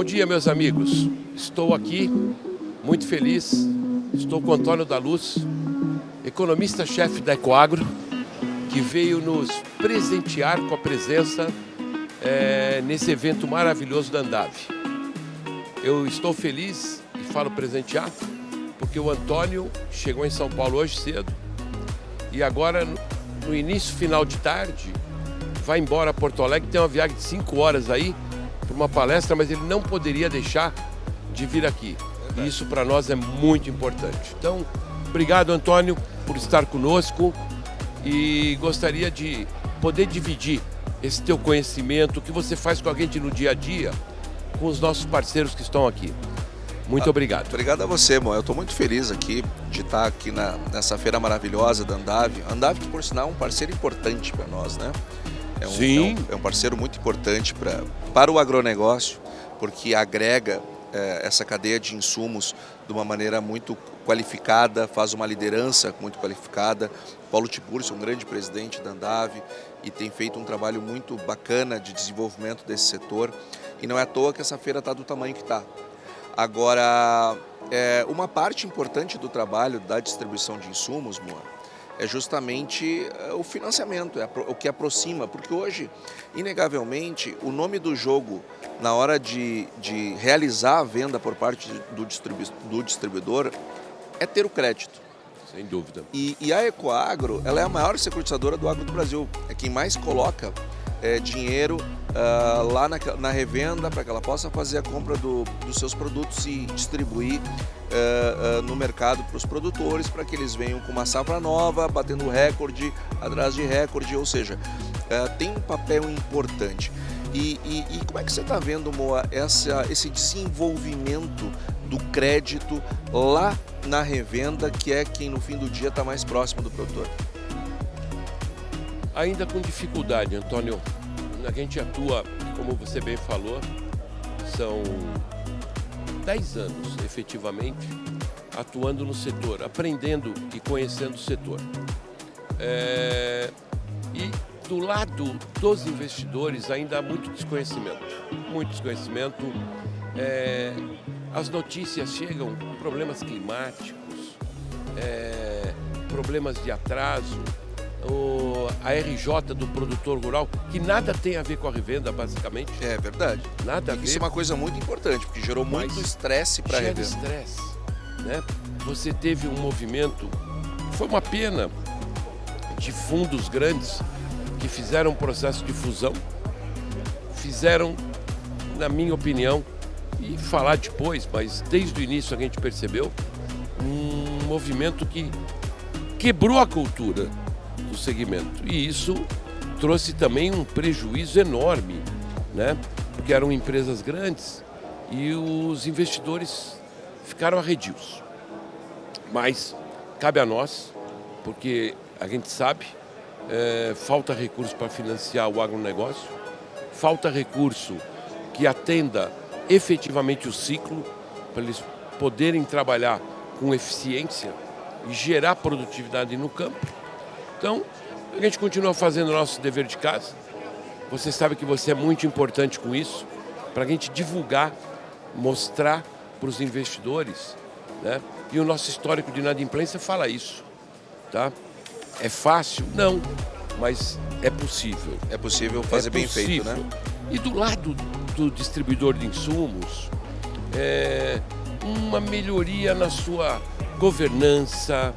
Bom dia, meus amigos. Estou aqui muito feliz. Estou com Antônio da Luz, economista-chefe da Ecoagro, que veio nos presentear com a presença nesse evento maravilhoso da Andav. Eu estou feliz e falo presentear porque o Antônio chegou em São Paulo hoje cedo e agora, no início, final de tarde, vai embora a Porto Alegre. Tem uma viagem de 5 horas aí para uma palestra, mas ele não poderia deixar de vir aqui. E isso para nós é muito importante. Então, obrigado, Antônio, por estar conosco e gostaria de poder dividir esse teu conhecimento, o que você faz com a gente no dia a dia, com os nossos parceiros que estão aqui. Muito obrigado. Obrigado a você, Mo. Eu estou muito feliz aqui de estar aqui nessa feira maravilhosa da Andav. Andav, que por sinal é um parceiro importante para nós, né? Sim. É um parceiro muito importante para o agronegócio, porque agrega essa cadeia de insumos de uma maneira muito qualificada, faz uma liderança muito qualificada. Paulo Tiburcio é um grande presidente da Andav e tem feito um trabalho muito bacana de desenvolvimento desse setor. E não é à toa que essa feira está do tamanho que está. Agora, uma parte importante do trabalho da distribuição de insumos, Moa, é justamente o financiamento, o que aproxima, porque hoje, inegavelmente, o nome do jogo na hora de realizar a venda por parte do distribuidor é ter o crédito. Sem dúvida. E a Ecoagro, ela é a maior securitizadora do agro do Brasil, é quem mais coloca dinheiro lá na revenda para que ela possa fazer a compra dos seus produtos e distribuir no mercado para os produtores, para que eles venham com uma safra nova, batendo recorde atrás de recorde, ou seja, tem um papel importante. E como é que você está vendo, Moa, esse desenvolvimento do crédito lá na revenda, que é quem no fim do dia está mais próximo do produtor? Ainda com dificuldade, Antônio. A gente atua, como você bem falou, são 10 anos, efetivamente, atuando no setor, aprendendo e conhecendo o setor. E do lado dos investidores ainda há muito desconhecimento. Muito desconhecimento. As notícias chegam com problemas climáticos, problemas de atraso, a RJ do produtor rural, que nada tem a ver com a revenda, basicamente. É verdade. Nada a ver. Isso é uma coisa muito importante, porque gerou muito estresse para a revenda. Estresse, né? Você teve um movimento, foi uma pena, de fundos grandes que fizeram um processo de fusão, fizeram, na minha opinião, e falar depois, mas desde o início a gente percebeu um movimento que quebrou a cultura do segmento. E isso trouxe também um prejuízo enorme, né? Porque eram empresas grandes e os investidores ficaram arredios. Mas cabe a nós, porque a gente sabe, falta recurso para financiar o agronegócio, falta recurso que atenda efetivamente o ciclo, para eles poderem trabalhar com eficiência e gerar produtividade no campo. Então, a gente continua fazendo o nosso dever de casa. Você sabe que você é muito importante com isso, para a gente divulgar, mostrar para os investidores, né? E o nosso histórico de inadimplência fala isso, tá? É fácil? Não, mas é possível. É possível fazer bem feito, né? E do lado do distribuidor de insumos, uma melhoria na sua governança,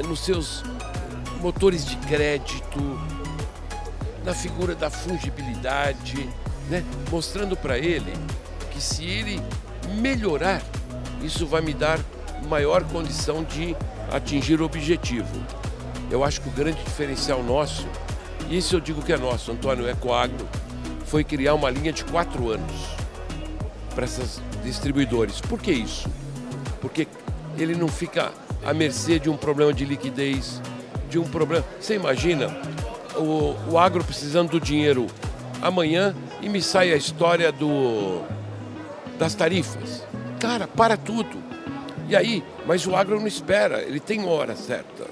nos seus motores de crédito, na figura da fungibilidade, né? Mostrando para ele que se ele melhorar, isso vai me dar maior condição de atingir o objetivo. Eu acho que o grande diferencial nosso, e isso eu digo que é nosso, Antônio, Ecoagro, foi criar uma linha de 4 anos para esses distribuidores. Por que isso? Porque ele não fica à mercê de um problema de liquidez, de um problema... Você imagina o agro precisando do dinheiro amanhã e me sai a história das tarifas. Cara, para tudo. E aí, mas o agro não espera, ele tem hora certa.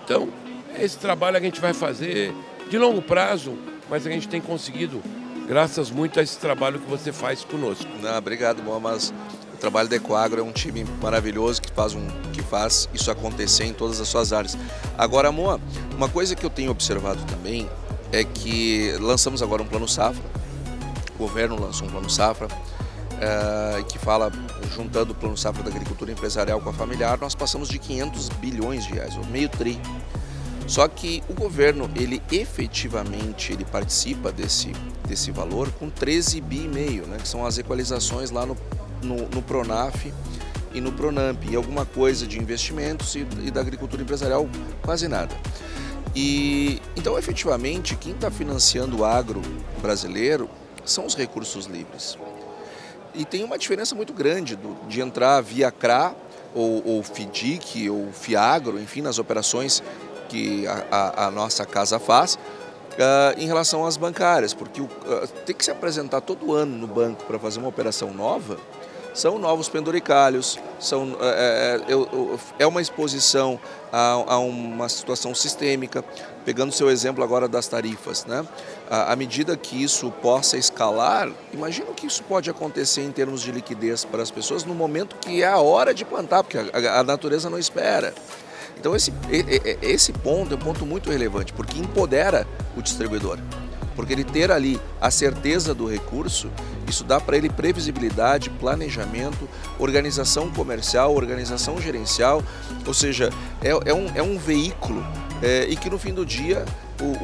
Então, esse trabalho a gente vai fazer de longo prazo, mas a gente tem conseguido graças muito a esse trabalho que você faz conosco. Não, obrigado, Moa, mas o trabalho da Ecoagro é um time maravilhoso que faz isso acontecer em todas as suas áreas. Agora, Moa, uma coisa que eu tenho observado também é que lançamos agora um plano safra, o governo lançou um plano safra, que fala, juntando o plano safra da agricultura empresarial com a familiar, nós passamos de 500 bilhões de reais, ou meio tri. Só que o governo, ele efetivamente participa desse valor com 13,5 bi, né, que são as equalizações lá no Pronaf e no Pronamp, e alguma coisa de investimentos e da agricultura empresarial, quase nada. E então, efetivamente, quem está financiando o agro brasileiro são os recursos livres. E tem uma diferença muito grande de entrar via CRA ou FIDIC ou FIAGRO, enfim, nas operações que a nossa casa faz, em relação às bancárias, porque tem que se apresentar todo ano no banco para fazer uma operação nova, são novos penduricalhos, é uma exposição a uma situação sistêmica. Pegando o seu exemplo agora das tarifas, né? À medida que isso possa escalar, imagino que isso pode acontecer em termos de liquidez para as pessoas no momento que é a hora de plantar, porque a natureza não espera. Então esse ponto é um ponto muito relevante, porque empodera o distribuidor. Porque ele ter ali a certeza do recurso, isso dá para ele previsibilidade, planejamento, organização comercial, organização gerencial, ou seja, é um veículo e que no fim do dia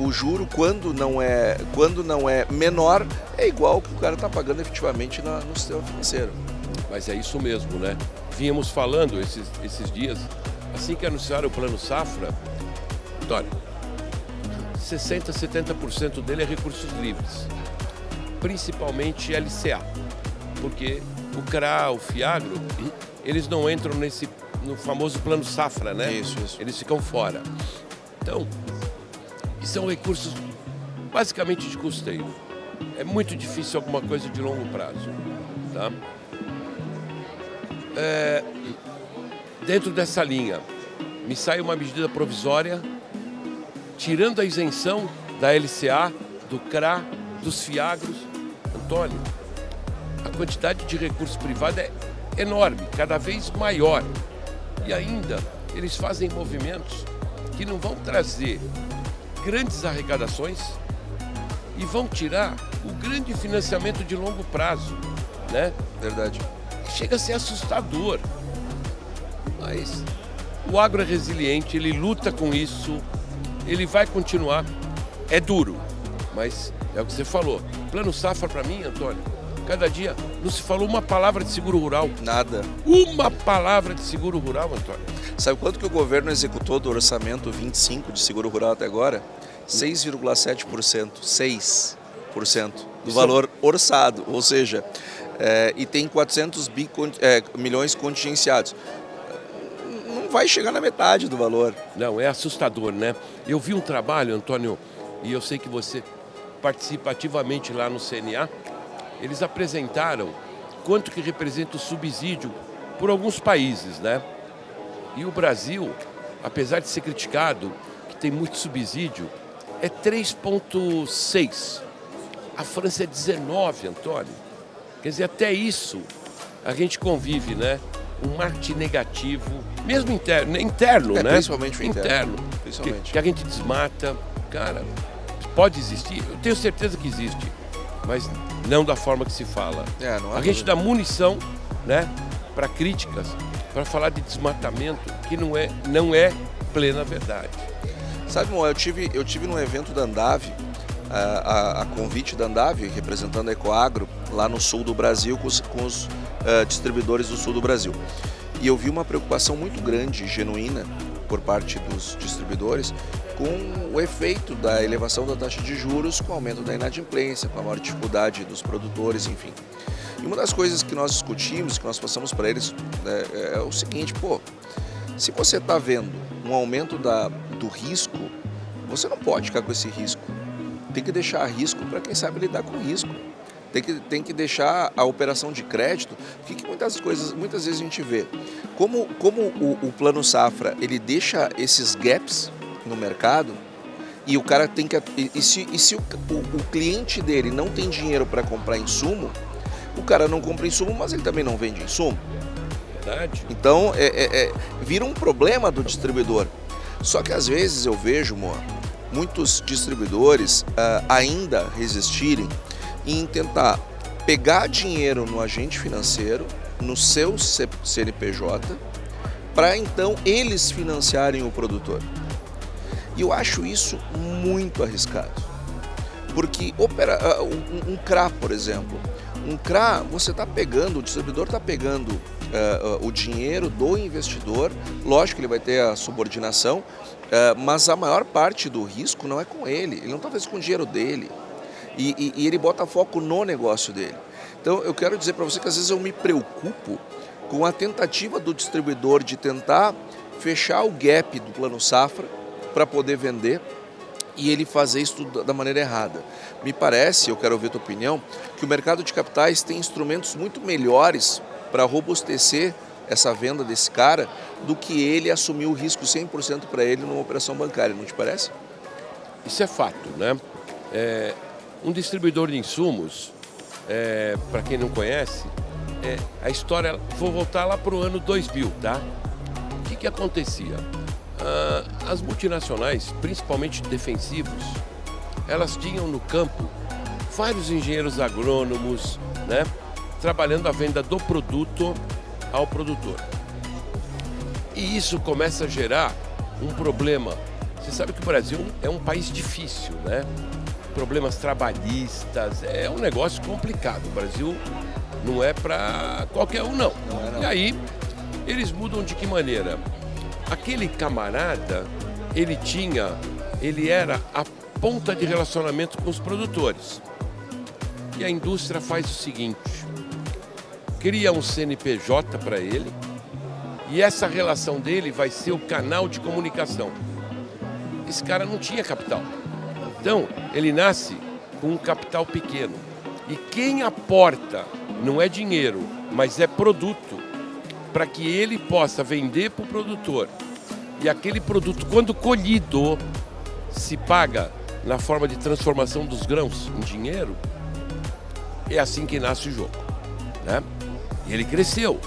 o juro, quando não é menor, é igual que o cara está pagando efetivamente no sistema financeiro. Mas é isso mesmo, né? Vínhamos falando esses dias, assim que anunciaram o Plano Safra, Antônio, 60%, 70% dele é recursos livres, principalmente LCA, porque o CRA, o FIAGRO, eles não entram no famoso Plano Safra, né? Isso. Eles ficam fora. Então, e são recursos basicamente de custeio. É muito difícil alguma coisa de longo prazo, tá? Dentro dessa linha, me sai uma medida provisória tirando a isenção da LCA, do CRA, dos FIAGROS. Antônio, a quantidade de recursos privados é enorme, cada vez maior. E ainda, eles fazem movimentos que não vão trazer grandes arrecadações e vão tirar o grande financiamento de longo prazo, né? Verdade. Chega a ser assustador. Mas o agro é resiliente, ele luta com isso, ele vai continuar. É duro, mas é o que você falou. Plano Safra para mim, Antônio, cada dia não se falou uma palavra de seguro rural. Nada. Uma palavra de seguro rural, Antônio. Sabe quanto que o governo executou do orçamento 25 de seguro rural até agora? 6,7%. 6% do valor orçado, ou seja, e tem 400 milhões contingenciados. Não vai chegar na metade do valor. Não, é assustador, né? Eu vi um trabalho, Antônio, e eu sei que você participa ativamente lá no CNA. Eles apresentaram quanto que representa o subsídio por alguns países, né? E o Brasil, apesar de ser criticado, que tem muito subsídio, é 3,6. A França é 19, Antônio. Quer dizer, até isso a gente convive, né? Um marketing negativo, mesmo interno, né? Principalmente o interno. Principalmente. Que a gente desmata. Cara, pode existir? Eu tenho certeza que existe, mas não da forma que se fala. A gente dá munição, né, para críticas, para falar de desmatamento, que não é plena verdade. Sabe, Moa, eu tive num evento da Andave, a convite da Andave, representando a Ecoagro, lá no sul do Brasil, com os distribuidores do sul do Brasil. E eu vi uma preocupação muito grande, genuína, por parte dos distribuidores, com o efeito da elevação da taxa de juros, com o aumento da inadimplência, com a maior dificuldade dos produtores, enfim. E uma das coisas que nós discutimos, que nós passamos para eles, é o seguinte, se você está vendo um aumento do risco, você não pode ficar com esse risco. Tem que deixar risco para quem sabe lidar com risco. Tem que deixar a operação de crédito, porque muitas vezes a gente vê. Como o Plano Safra, ele deixa esses gaps no mercado, E o cara tem que. E se o cliente dele não tem dinheiro para comprar insumo, o cara não compra insumo, mas ele também não vende insumo. Verdade. Então vira um problema do distribuidor. Só que às vezes eu vejo, muitos distribuidores ainda resistirem em tentar pegar dinheiro no agente financeiro, no seu CNPJ, para então eles financiarem o produtor. E eu acho isso muito arriscado. Porque um CRA, por exemplo, um CRA, você está pegando, o distribuidor está pegando o dinheiro do investidor, lógico que ele vai ter a subordinação, mas a maior parte do risco não é com ele não está fazendo com o dinheiro dele. E ele bota foco no negócio dele. Então eu quero dizer para você que às vezes eu me preocupo com a tentativa do distribuidor de tentar fechar o gap do plano safra para poder vender e ele fazer isso da maneira errada. Me parece, eu quero ouvir a tua opinião, que o mercado de capitais tem instrumentos muito melhores para robustecer essa venda desse cara do que ele assumir o risco 100% para ele numa operação bancária, não te parece? Isso é fato, né? Um distribuidor de insumos, para quem não conhece, a história, vou voltar lá para o ano 2000, tá? O que acontecia? As multinacionais, principalmente defensivos, elas tinham no campo vários engenheiros agrônomos, né, trabalhando a venda do produto ao produtor. E isso começa a gerar um problema. Você sabe que o Brasil é um país difícil, né? Problemas trabalhistas, é um negócio complicado. O Brasil não é para qualquer um, não. Não. E aí, eles mudam de que maneira? Aquele camarada, ele era a ponta de relacionamento com os produtores. E a indústria faz o seguinte, cria um CNPJ para ele e essa relação dele vai ser o canal de comunicação. Esse cara não tinha capital. Então, ele nasce com um capital pequeno. E quem aporta não é dinheiro, mas é produto, para que ele possa vender para o produtor. E aquele produto, quando colhido, se paga na forma de transformação dos grãos em dinheiro. É assim que nasce o jogo, né? E ele cresceu.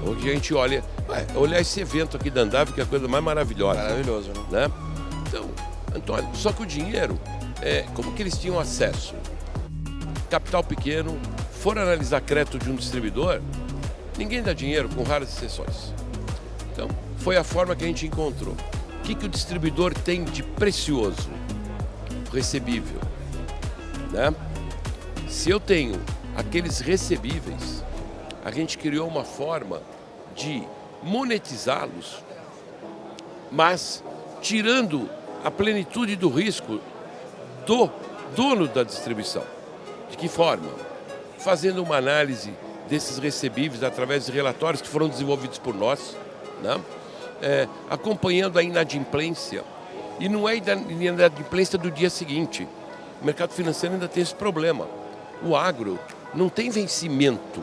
Hoje a gente olha esse evento aqui da Andav, que é a coisa mais maravilhosa. Maravilhoso, né? Então, Antônio, só que o dinheiro, como que eles tinham acesso? Capital pequeno, foram analisar crédito de um distribuidor, ninguém dá dinheiro, com raras exceções. Então, foi a forma que a gente encontrou. O que o distribuidor tem de precioso? Recebível, né? Se eu tenho aqueles recebíveis, a gente criou uma forma de monetizá-los, mas tirando a plenitude do risco do dono da distribuição. De que forma? Fazendo uma análise desses recebíveis através de relatórios que foram desenvolvidos por nós, né? Acompanhando a inadimplência. E não é a inadimplência do dia seguinte. O mercado financeiro ainda tem esse problema. O agro não tem vencimento.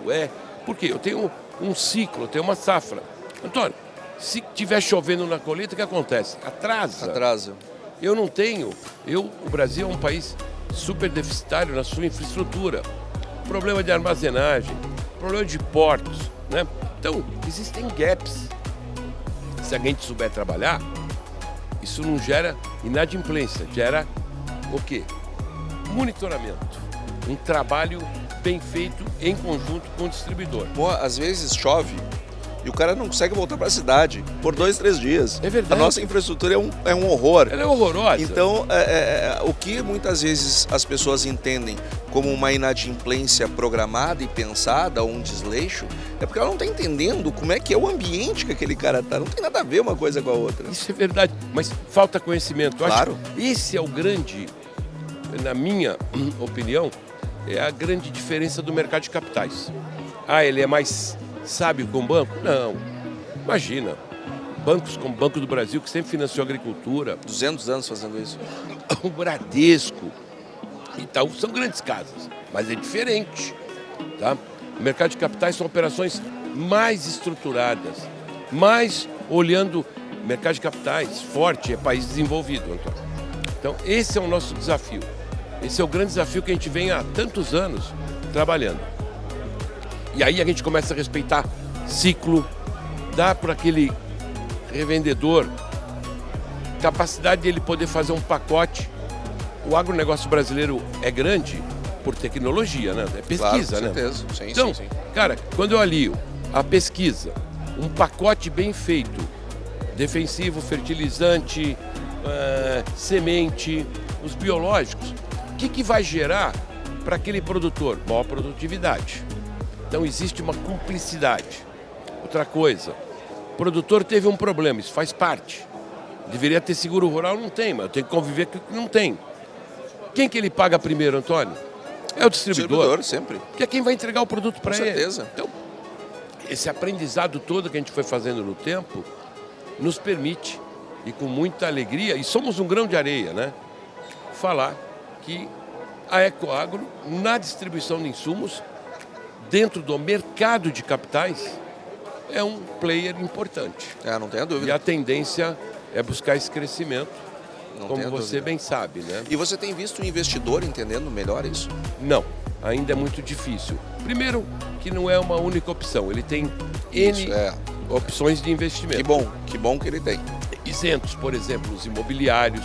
Por quê? Eu tenho um ciclo, eu tenho uma safra. Antônio, se estiver chovendo na colheita, o que acontece? Atrasa. Eu não tenho. O Brasil é um país super deficitário na sua infraestrutura. Problema de armazenagem, problema de portos, né? Então, existem gaps. Se a gente souber trabalhar, isso não gera inadimplência, gera o quê? Monitoramento. Um trabalho bem feito em conjunto com o distribuidor. Às vezes chove e o cara não consegue voltar para a cidade por 2, 3 dias. É verdade. A nossa infraestrutura é um horror. Ela é horrorosa. Então, o que muitas vezes as pessoas entendem como uma inadimplência programada e pensada, ou um desleixo, é porque ela não está entendendo como é que é o ambiente que aquele cara está. Não tem nada a ver uma coisa com a outra. Isso é verdade, mas falta conhecimento. Claro. Acho que esse é o grande, na minha opinião, é a grande diferença do mercado de capitais. Ele é mais sábio com o banco? Não. Imagina, bancos como o Banco do Brasil, que sempre financiou a agricultura. 200 anos fazendo isso. O Bradesco, Itaú, são grandes casas, mas é diferente. Tá? O mercado de capitais são operações mais estruturadas, mais olhando mercado de capitais forte, é país desenvolvido, Antônio. Então, esse é o nosso desafio. Esse é o grande desafio que a gente vem há tantos anos trabalhando. E aí a gente começa a respeitar ciclo, dá para aquele revendedor capacidade de ele poder fazer um pacote. O agronegócio brasileiro é grande por tecnologia, né? É pesquisa, claro, com né? certeza. Sim, Então, sim. cara, quando eu alio a pesquisa, um pacote bem feito, defensivo, fertilizante, semente, os biológicos, o que vai gerar para aquele produtor? Maior produtividade. Então existe uma cumplicidade. Outra coisa, o produtor teve um problema, isso faz parte. Deveria ter seguro rural, não tem, mas eu tenho que conviver com o que não tem. Quem que ele paga primeiro, Antônio? É o distribuidor. Sempre. Que é quem vai entregar o produto para ele. Com certeza. Então, esse aprendizado todo que a gente foi fazendo no tempo nos permite, e com muita alegria, e somos um grão de areia, né? Falar que a Ecoagro, na distribuição de insumos, dentro do mercado de capitais, é um player importante. Não tenha dúvida. E a tendência é buscar esse crescimento, Não como tenha você dúvida. bem sabe, né? E você tem visto o investidor entendendo melhor isso? Não, ainda é muito difícil. Primeiro, que não é uma única opção, ele tem N opções de investimento. Que bom que ele tem. Isentos, por exemplo, os imobiliários,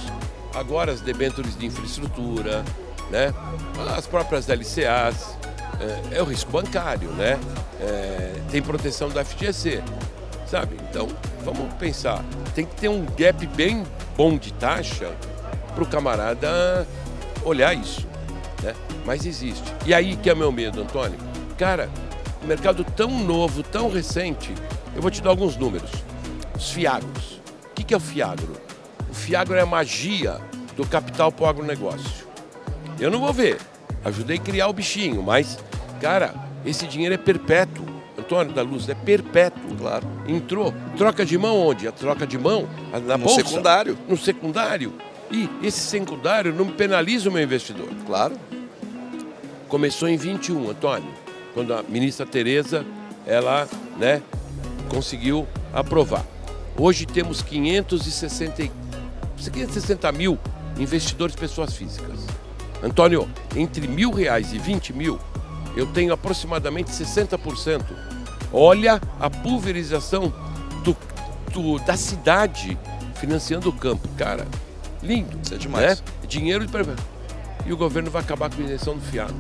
agora as debêntures de infraestrutura, né? As próprias LCAs, é o risco bancário, né? Tem proteção da FGC, sabe? Então, vamos pensar, tem que ter um gap bem bom de taxa para o camarada olhar isso, né? Mas existe. E aí que é meu medo, Antônio. Cara, um mercado tão novo, tão recente, eu vou te dar alguns números. Os fiagros. O que é o fiagro? O fiagro é a magia do capital para o agronegócio. Eu não vou ver, ajudei a criar o bichinho, mas, cara, esse dinheiro é perpétuo. Antônio da Luz, é perpétuo. Claro. Entrou. Troca de mão onde? A troca de mão na bolsa. Secundário. No secundário. E esse secundário não penaliza o meu investidor. Claro. Começou em 21, Antônio, quando a ministra Tereza, ela, né, conseguiu aprovar. Hoje temos 560 mil investidores pessoas físicas. Antônio, entre R$1.000 e 20 mil, eu tenho aproximadamente 60%. Olha a pulverização da cidade financiando o campo. Cara, lindo. Isso é demais. Né? Dinheiro e o governo vai acabar com a isenção do fiado.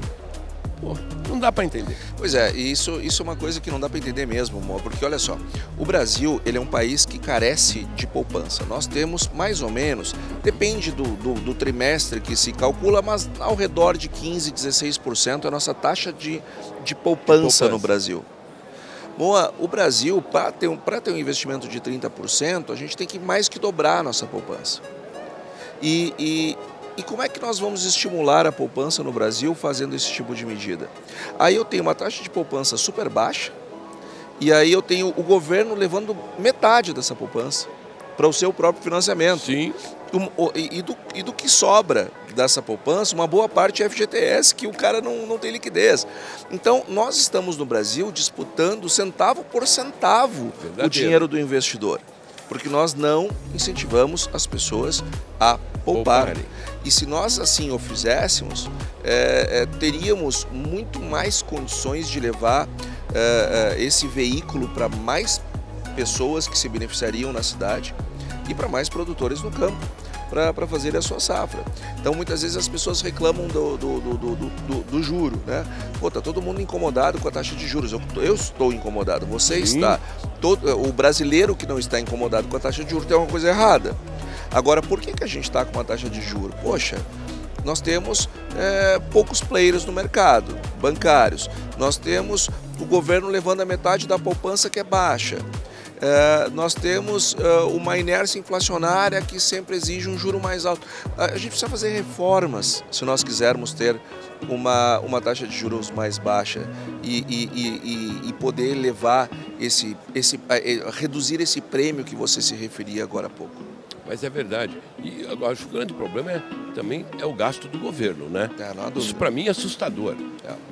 Pô, não dá para entender. Pois é, e isso é uma coisa que não dá para entender mesmo, Mo, porque olha só, o Brasil ele é um país que carece de poupança. Nós temos mais ou menos, depende do trimestre que se calcula, mas ao redor de 15%, 16% é a nossa taxa de poupança no Brasil. Moa, o Brasil, para ter um investimento de 30%, a gente tem que mais que dobrar a nossa poupança. E como é que nós vamos estimular a poupança no Brasil fazendo esse tipo de medida? Aí eu tenho uma taxa de poupança super baixa e aí eu tenho o governo levando metade dessa poupança para o seu próprio financiamento. Sim. E do que sobra dessa poupança, uma boa parte é FGTS, que o cara não tem liquidez. Então, nós estamos no Brasil disputando centavo por centavo o dinheiro do investidor, porque nós não incentivamos as pessoas a poupar. E se nós assim o fizéssemos, teríamos muito mais condições de levar esse veículo para mais pessoas que se beneficiariam na cidade e para mais produtores no campo, para fazer a sua safra. Então, muitas vezes as pessoas reclamam do juro, né? Pô, tá todo mundo incomodado com a taxa de juros. Eu estou incomodado, você está. O brasileiro que não está incomodado com a taxa de juros tem uma coisa errada. Agora, por que a gente está com uma taxa de juros? Poxa, nós temos poucos players no mercado, bancários. Nós temos o governo levando a metade da poupança que é baixa. Nós temos uma inércia inflacionária que sempre exige um juro mais alto. A gente precisa fazer reformas se nós quisermos ter uma taxa de juros mais baixa e poder levar reduzir esse prêmio que você se referia agora há pouco. Mas é verdade. E agora acho que o grande problema também é o gasto do governo, né? Isso para mim é assustador.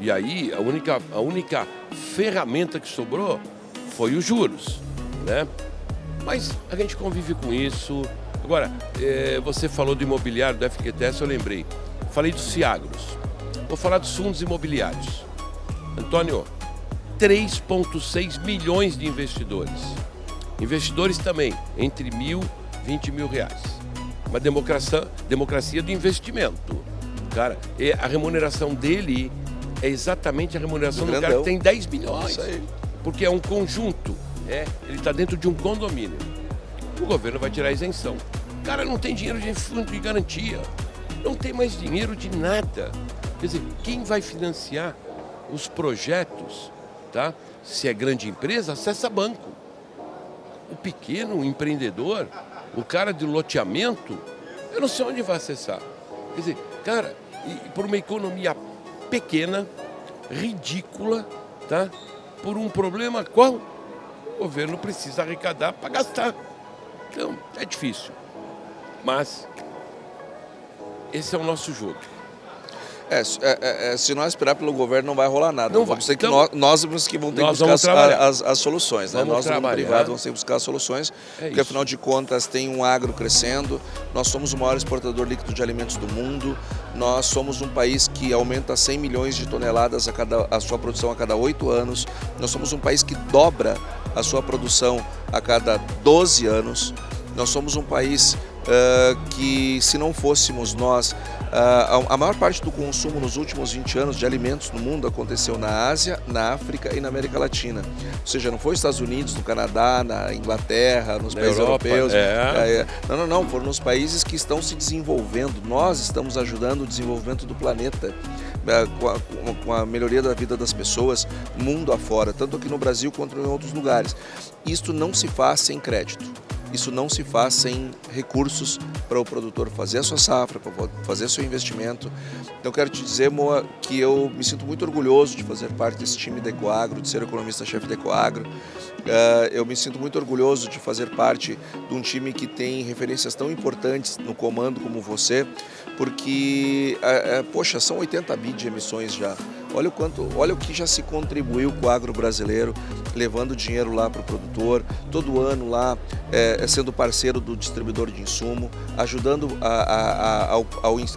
E aí a única ferramenta que sobrou foi os juros, né? Mas a gente convive com isso, Agora, você falou do imobiliário, do FGTS, eu lembrei. Falei dos Fiagros. Vou falar dos fundos imobiliários. Antônio, 3,6 milhões de investidores. Investidores também, entre R$1.000 e R$20.000. Uma democracia do investimento. Cara, a remuneração dele é exatamente a remuneração do cara que tem 10 milhões. Isso aí. Porque é um conjunto. Ele está dentro de um condomínio. O governo vai tirar a isenção. O cara não tem dinheiro de fundo de garantia. Não tem mais dinheiro de nada. Quer dizer, quem vai financiar os projetos, tá? Se é grande empresa, acessa banco. O pequeno empreendedor, o cara de loteamento, eu não sei onde vai acessar. Quer dizer, cara, por uma economia pequena, ridícula, tá? Por um problema qual o governo precisa arrecadar para gastar. Então, é difícil. Mas esse é o nosso jogo. Se nós esperar pelo governo, não vai rolar nada. Não vamos vai. ter Então, nós que vamos ter que buscar as soluções. Né? Nós, no privado, vamos ter que buscar as soluções, porque afinal de contas tem um agro crescendo, nós somos o maior exportador líquido de alimentos do mundo, nós somos um país que aumenta 100 milhões de toneladas a sua produção a cada 8 anos, nós somos um país que dobra a sua produção a cada 12 anos, nós somos um país que, se não fôssemos nós, a maior parte do consumo nos últimos 20 anos de alimentos no mundo aconteceu na Ásia, na África e na América Latina. Ou seja, não foi nos Estados Unidos, no Canadá, na Inglaterra, nos países europeus. Não, foram nos países que estão se desenvolvendo. Nós estamos ajudando o desenvolvimento do planeta, com a melhoria da vida das pessoas, mundo afora, tanto aqui no Brasil quanto em outros lugares. Isto não se faz sem crédito. Isso não se faz sem recursos para o produtor fazer a sua safra, para fazer seu investimento. Então, quero te dizer, Moa, que eu me sinto muito orgulhoso de fazer parte desse time da Ecoagro, de ser economista-chefe da Ecoagro. Eu me sinto muito orgulhoso de fazer parte de um time que tem referências tão importantes no comando como você, porque, poxa, são 80 bi de emissões já. Olha o que já se contribuiu com o agro brasileiro, levando dinheiro lá para o produtor, todo ano lá sendo parceiro do distribuidor de insumo, ajudando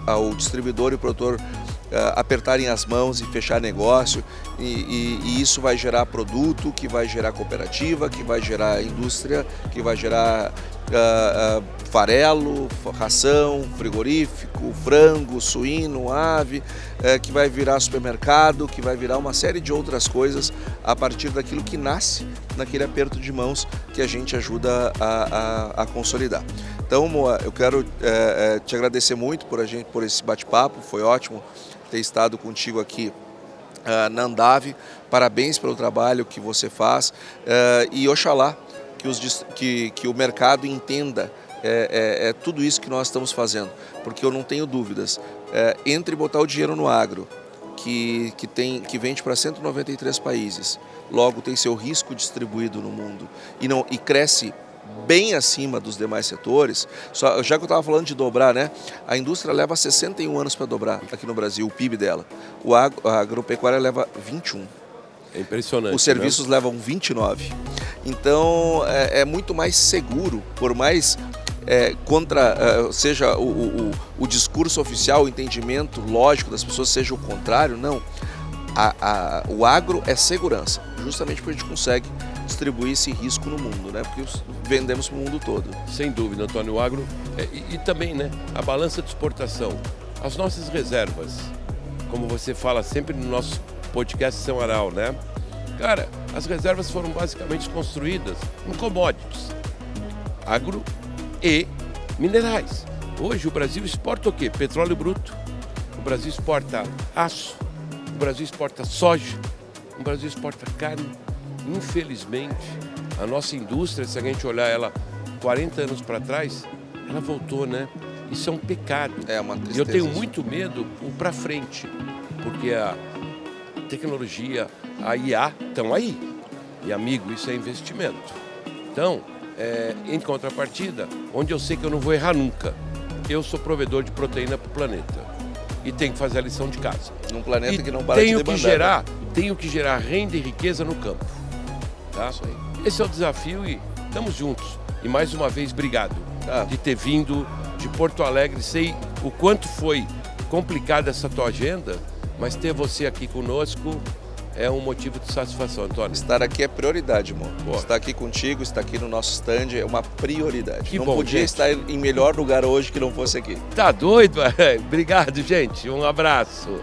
ao distribuidor e o produtor apertarem as mãos e fechar negócio, e isso vai gerar produto, que vai gerar cooperativa, que vai gerar indústria, que vai gerar farelo, ração, frigorífico, frango, suíno, ave, que vai virar supermercado, que vai virar uma série de outras coisas a partir daquilo que nasce naquele aperto de mãos que a gente ajuda a consolidar. Então, Moa, eu quero te agradecer muito por esse bate-papo, foi ótimo ter estado contigo aqui na Andave. Parabéns pelo trabalho que você faz e oxalá que o mercado entenda tudo isso que nós estamos fazendo, porque eu não tenho dúvidas, entre botar o dinheiro no agro, que vende para 193 países, logo tem seu risco distribuído no mundo e cresce bem acima dos demais setores. Já que eu estava falando de dobrar, né? A indústria leva 61 anos para dobrar aqui no Brasil, o PIB dela. A agropecuária leva 21. É impressionante. Os serviços levam 29. Então, é muito mais seguro, por mais seja o discurso oficial, o entendimento lógico das pessoas seja o contrário, não. O agro é segurança, justamente porque a gente consegue distribuir esse risco no mundo, né? Porque vendemos para o mundo todo. Sem dúvida, Antônio, o agro e também, né, a balança de exportação, as nossas reservas, como você fala sempre no nosso podcast semanal, né? Cara, as reservas foram basicamente construídas em commodities, agro e minerais. Hoje o Brasil exporta o quê? Petróleo bruto, o Brasil exporta aço, o Brasil exporta soja, o Brasil exporta carne. Infelizmente, a nossa indústria, se a gente olhar ela 40 anos para trás, ela voltou, né? Isso é um pecado. É uma tristeza. E eu tenho muito medo para frente, porque a tecnologia, a IA estão aí. E, amigo, isso é investimento. Então, em contrapartida, onde eu sei que eu não vou errar nunca, eu sou provedor de proteína para o planeta. E tenho que fazer a lição de casa. Num planeta que não para de demandar. Tenho que gerar renda e riqueza no campo. Tá? Esse é o desafio e estamos juntos. E mais uma vez, obrigado. de ter vindo de Porto Alegre. Sei o quanto foi complicada essa tua agenda, mas ter você aqui conosco é um motivo de satisfação, Antônio. Estar aqui é prioridade, irmão. Boa. Estar aqui contigo, estar aqui no nosso stand é uma prioridade. Que não bom, podia gente. estar em melhor lugar hoje que não fosse aqui. Tá doido? Obrigado, gente. Um abraço.